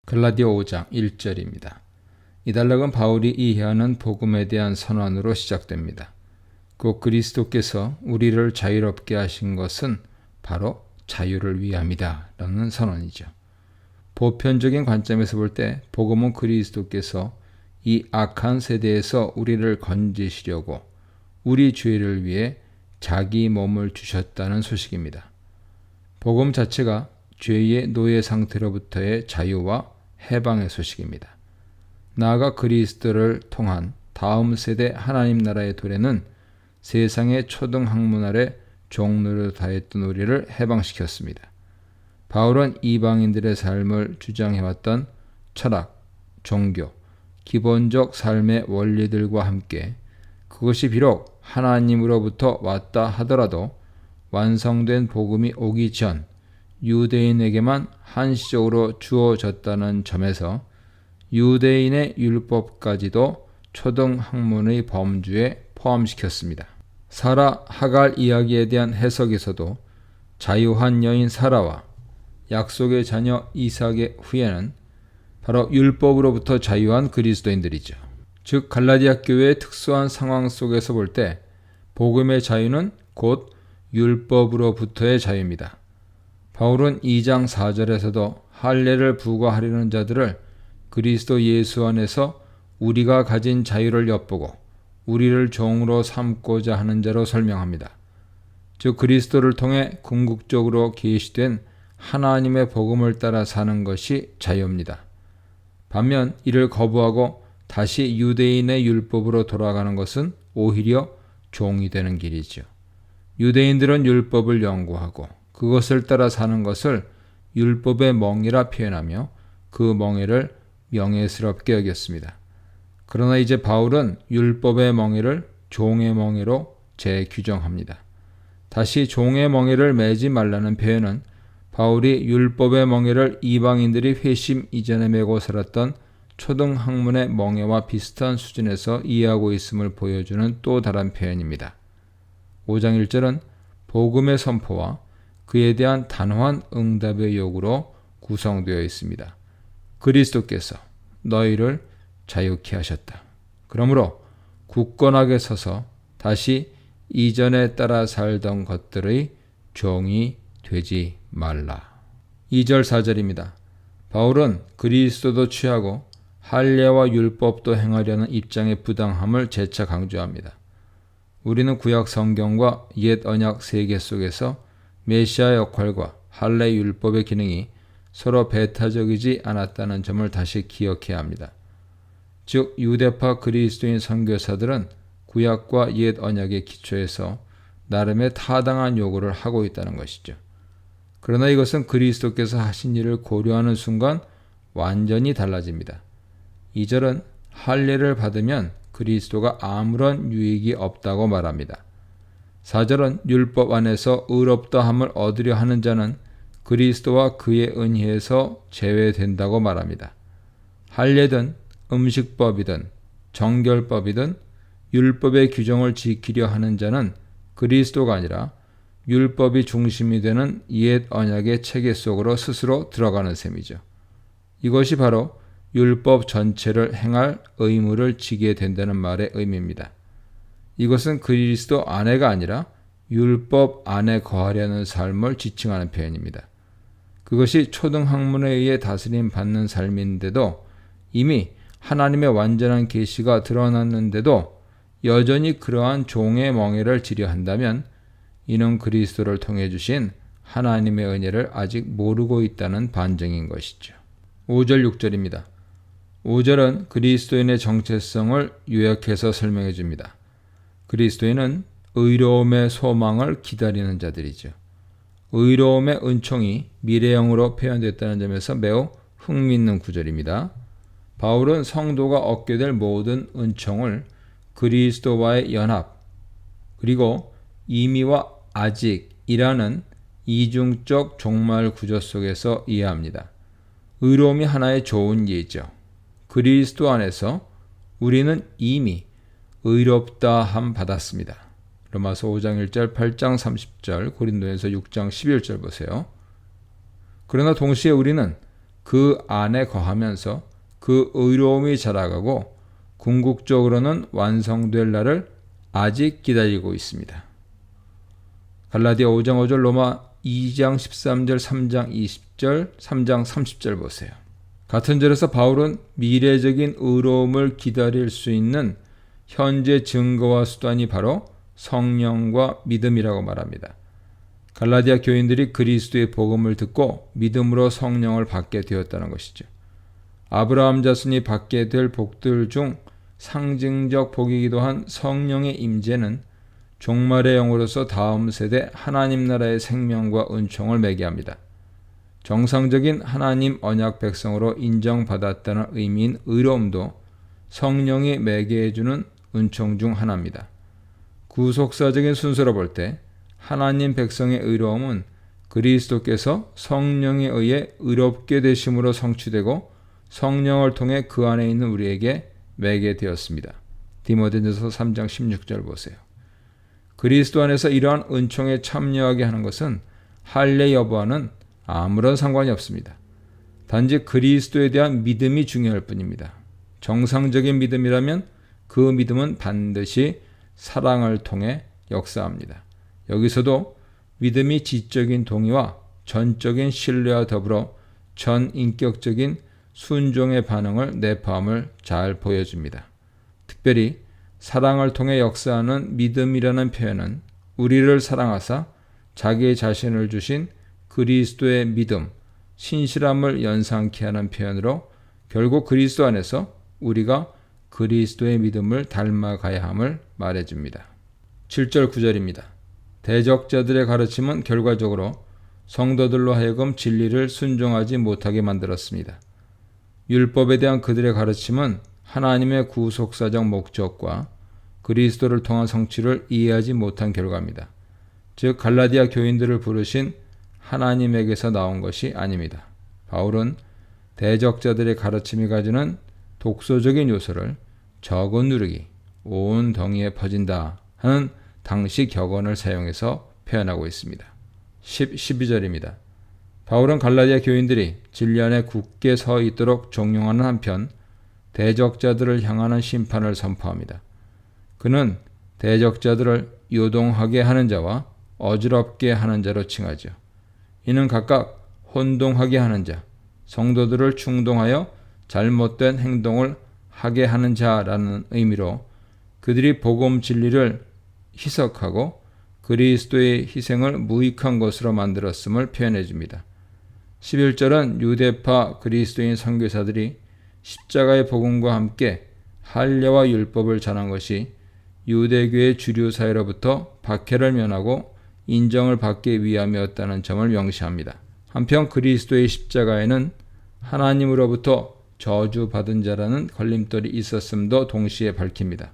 갈라디아 5장 1절입니다. 이 단락은 바울이 이해하는 복음에 대한 선언으로 시작됩니다. 곧 그리스도께서 우리를 자유롭게 하신 것은 바로 자유를 위함이다 라는 선언이죠. 보편적인 관점에서 볼 때 복음은 그리스도께서 이 악한 세대에서 우리를 건지시려고 우리 죄를 위해 자기 몸을 주셨다는 소식입니다. 복음 자체가 죄의 노예 상태로부터의 자유와 해방의 소식입니다. 나아가 그리스도를 통한 다음 세대 하나님 나라의 도래는 세상의 초등 학문 아래 종노릇 다했던 우리를 해방시켰습니다. 바울은 이방인들의 삶을 주장해왔던 철학, 종교, 기본적 삶의 원리들과 함께 그것이 비록 하나님으로부터 왔다 하더라도 완성된 복음이 오기 전 유대인에게만 한시적으로 주어졌다는 점에서 유대인의 율법까지도 초등학문의 범주에 포함시켰습니다. 사라 하갈 이야기에 대한 해석에서도 자유한 여인 사라와 약속의 자녀 이삭의 후예는 바로 율법으로부터 자유한 그리스도인들이죠. 즉 갈라디아 교회의 특수한 상황 속에서 볼 때 복음의 자유는 곧 율법으로부터의 자유입니다. 바울은 2장 4절에서도 할례를 부과하려는 자들을 그리스도 예수 안에서 우리가 가진 자유를 엿보고 우리를 종으로 삼고자 하는 자로 설명합니다. 즉 그리스도를 통해 궁극적으로 계시된 하나님의 복음을 따라 사는 것이 자유입니다. 반면 이를 거부하고 다시 유대인의 율법으로 돌아가는 것은 오히려 종이 되는 길이죠. 유대인들은 율법을 연구하고 그것을 따라 사는 것을 율법의 멍에라 표현하며 그 멍에를 명예스럽게 여겼습니다. 그러나 이제 바울은 율법의 멍에를 종의 멍에로 재규정합니다. 다시 종의 멍에를 매지 말라는 표현은 바울이 율법의 멍에를 이방인들이 회심 이전에 메고 살았던 초등학문의 멍에와 비슷한 수준에서 이해하고 있음을 보여주는 또 다른 표현입니다. 5장 1절은 복음의 선포와 그에 대한 단호한 응답의 요구로 구성되어 있습니다. 그리스도께서 너희를 자유케 하셨다. 그러므로 굳건하게 서서 다시 이전에 따라 살던 것들의 종이 되지 말라. 2절 4절입니다. 바울은 그리스도도 취하고 할례와 율법도 행하려는 입장의 부당함을 재차 강조합니다. 우리는 구약 성경과 옛 언약 세계 속에서 메시아 역할과 할례 율법의 기능이 서로 배타적이지 않았다는 점을 다시 기억해야 합니다. 즉 유대파 그리스도인 선교사들은 구약과 옛 언약의 기초에서 나름의 타당한 요구를 하고 있다는 것이죠. 그러나 이것은 그리스도께서 하신 일을 고려하는 순간 완전히 달라집니다. 2절은 할례를 받으면 그리스도가 아무런 유익이 없다고 말합니다. 4절은 율법 안에서 의롭다함을 얻으려 하는 자는 그리스도와 그의 은혜에서 제외된다고 말합니다. 할례든 음식법이든 정결법이든 율법의 규정을 지키려 하는 자는 그리스도가 아니라 율법이 중심이 되는 옛 언약의 체계 속으로 스스로 들어가는 셈이죠. 이것이 바로 율법 전체를 행할 의무를 지게 된다는 말의 의미입니다. 이것은 그리스도 안에가 아니라 율법 안에 거하려는 삶을 지칭하는 표현입니다. 그것이 초등학문에 의해 다스림 받는 삶인데도 이미 하나님의 완전한 계시가 드러났는데도 여전히 그러한 종의 멍에를 지려 한다면 이는 그리스도를 통해 주신 하나님의 은혜를 아직 모르고 있다는 반증인 것이죠. 5절 6절입니다. 5절은 그리스도인의 정체성을 요약해서 설명해 줍니다. 그리스도인은 의로움의 소망을 기다리는 자들이죠. 의로움의 은총이 미래형으로 표현됐다는 점에서 매우 흥미있는 구절입니다. 바울은 성도가 얻게 될 모든 은총을 그리스도와의 연합, 그리고 이미와 아직이라는 이중적 종말 구조 속에서 이해합니다. 의로움이 하나의 좋은 예죠. 그리스도 안에서 우리는 이미 의롭다함 받았습니다. 로마서 5장 1절, 8장 30절, 고린도전서 6장 11절 보세요. 그러나 동시에 우리는 그 안에 거하면서 그 의로움이 자라가고 궁극적으로는 완성될 날을 아직 기다리고 있습니다. 갈라디아 5장 5절, 로마 2장 13절, 3장 20절, 3장 30절 보세요. 같은 절에서 바울은 미래적인 의로움을 기다릴 수 있는 현재 증거와 수단이 바로 성령과 믿음이라고 말합니다. 갈라디아 교인들이 그리스도의 복음을 듣고 믿음으로 성령을 받게 되었다는 것이죠. 아브라함 자손이 받게 될 복들 중 상징적 복이기도 한 성령의 임재는 종말의 영으로서 다음 세대 하나님 나라의 생명과 은총을 매게 합니다. 정상적인 하나님 언약 백성으로 인정받았다는 의미인 의로움도 성령이 매게 해주는 은총 중 하나입니다. 구속사적인 순서로 볼 때 하나님 백성의 의로움은 그리스도께서 성령에 의해 의롭게 되심으로 성취되고 성령을 통해 그 안에 있는 우리에게 매게 되었습니다. 디모데전서 3장 16절 보세요. 그리스도 안에서 이러한 은총에 참여하게 하는 것은 할례 여부와는 아무런 상관이 없습니다. 단지 그리스도에 대한 믿음이 중요할 뿐입니다. 정상적인 믿음이라면 그 믿음은 반드시 사랑을 통해 역사합니다. 여기서도 믿음이 지적인 동의와 전적인 신뢰와 더불어 전인격적인 순종의 반응을 내포함을 잘 보여줍니다. 특별히 사랑을 통해 역사하는 믿음이라는 표현은 우리를 사랑하사 자기 자신을 주신 그리스도의 믿음, 신실함을 연상케 하는 표현으로 결국 그리스도 안에서 우리가 그리스도의 믿음을 닮아가야 함을 말해줍니다. 7절 9절입니다. 대적자들의 가르침은 결과적으로 성도들로 하여금 진리를 순종하지 못하게 만들었습니다. 율법에 대한 그들의 가르침은 하나님의 구속사적 목적과 그리스도를 통한 성취를 이해하지 못한 결과입니다. 즉 갈라디아 교인들을 부르신 하나님에게서 나온 것이 아닙니다. 바울은 대적자들의 가르침이 가지는 독소적인 요소를 적은 누르기, 온 덩이에 퍼진다 하는 당시 격언을 사용해서 표현하고 있습니다. 12절입니다. 바울은 갈라디아 교인들이 진리 안에 굳게 서 있도록 종용하는 한편 대적자들을 향하는 심판을 선포합니다. 그는 대적자들을 요동하게 하는 자와 어지럽게 하는 자로 칭하죠. 이는 각각 혼동하게 하는 자, 성도들을 충동하여 잘못된 행동을 하게 하는 자라는 의미로 그들이 복음 진리를 희석하고 그리스도의 희생을 무익한 것으로 만들었음을 표현해 줍니다. 11절은 유대파 그리스도인 선교사들이 십자가의 복음과 함께 할례와 율법을 전한 것이 유대교의 주류 사회로부터 박해를 면하고 인정을 받기 위함이었다는 점을 명시합니다. 한편 그리스도의 십자가에는 하나님으로부터 저주받은 자라는 걸림돌이 있었음도 동시에 밝힙니다.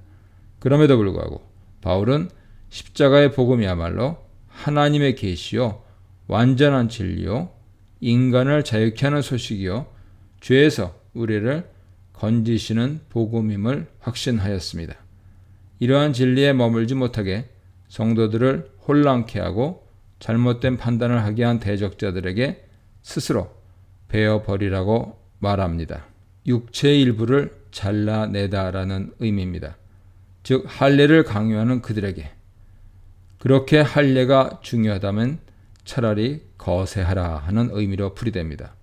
그럼에도 불구하고 바울은 십자가의 복음이야말로 하나님의 계시요 완전한 진리요 인간을 자유케 하는 소식이요 죄에서 우리를 건지시는 복음임을 확신하였습니다. 이러한 진리에 머물지 못하게 성도들을 혼란케 하고 잘못된 판단을 하게 한 대적자들에게 스스로 베어버리라고 말합니다. 육체의 일부를 잘라내다라는 의미입니다. 즉 할례를 강요하는 그들에게 그렇게 할례가 중요하다면 차라리 거세하라 하는 의미로 풀이됩니다.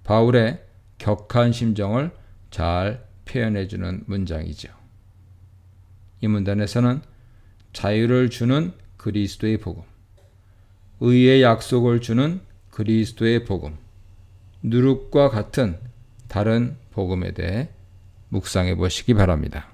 바울의 격한 심정을 잘 표현해주는 문장이죠. 이 문단에서는 자유를 주는 그리스도의 복음, 의의 약속을 주는 그리스도의 복음, 누룩과 같은 다른 복음에 대해 묵상해 보시기 바랍니다.